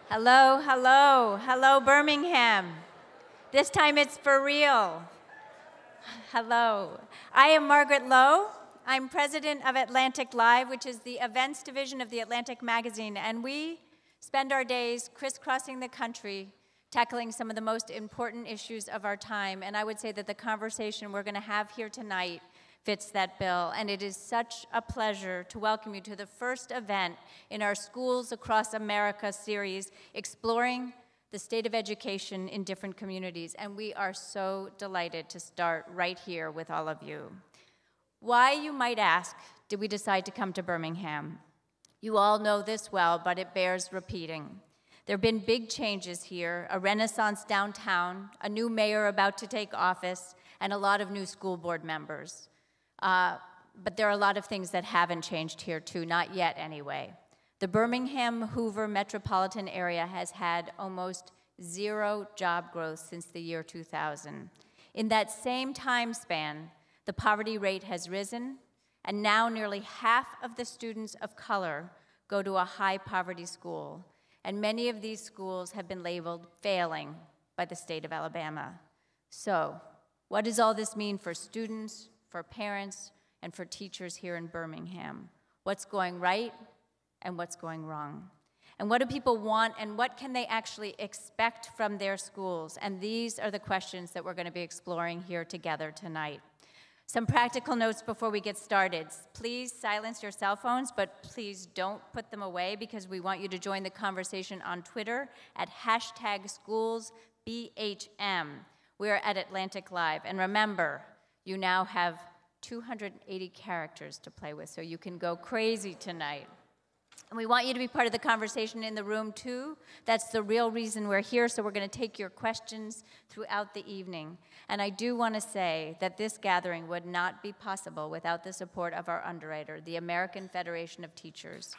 Hello, hello, hello, Birmingham. This time it's for real. Hello. I am Margaret Lowe. I'm president of AtlanticLIVE, which is the events division of the Atlantic magazine, and we spend our days crisscrossing the country tackling some of the most important issues of our time. And I would say that the conversation we're going to have here tonight fits that bill. And it is such a pleasure to welcome you to the first event in our Schools Across America series, exploring the state of education in different communities. And we are so delighted to start right here with all of you. Why, you might ask, did we decide to come to Birmingham? You all know this well, but it bears repeating. There have been big changes here, a renaissance downtown, a new mayor about to take office, and a lot of new school board members. But there are a lot of things that haven't changed here too, not yet anyway. The Birmingham-Hoover metropolitan area has had almost zero job growth since the year 2000. In that same time span, the poverty rate has risen, and now nearly half of the students of color go to a high poverty school, and many of these schools have been labeled failing by the state of Alabama. So, what does all this mean for students, for parents, and for teachers here in Birmingham? What's going right and what's going wrong? And what do people want, and what can they actually expect from their schools? And these are the questions that we're going to be exploring here together tonight. Some practical notes before we get started. Please silence your cell phones, but please don't put them away, because we want you to join the conversation on Twitter at #SchoolsBHM. We're at AtlanticLIVE. And remember, you now have 280 characters to play with, so you can go crazy tonight. And we want you to be part of the conversation in the room, too. That's the real reason we're here, so we're going to take your questions throughout the evening. And I do want to say that this gathering would not be possible without the support of our underwriter, the American Federation of Teachers.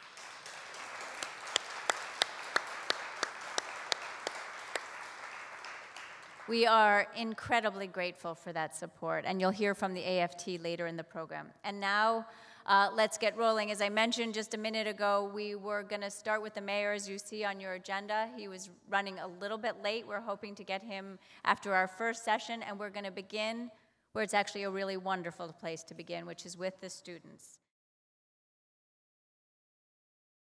We are incredibly grateful for that support, and you'll hear from the AFT later in the program. And now, let's get rolling. As I mentioned just a minute ago, we were going to start with the mayor, as you see on your agenda. He was running a little bit late. We're hoping to get him after our first session, and we're going to begin where it's actually a really wonderful place to begin, which is with the students.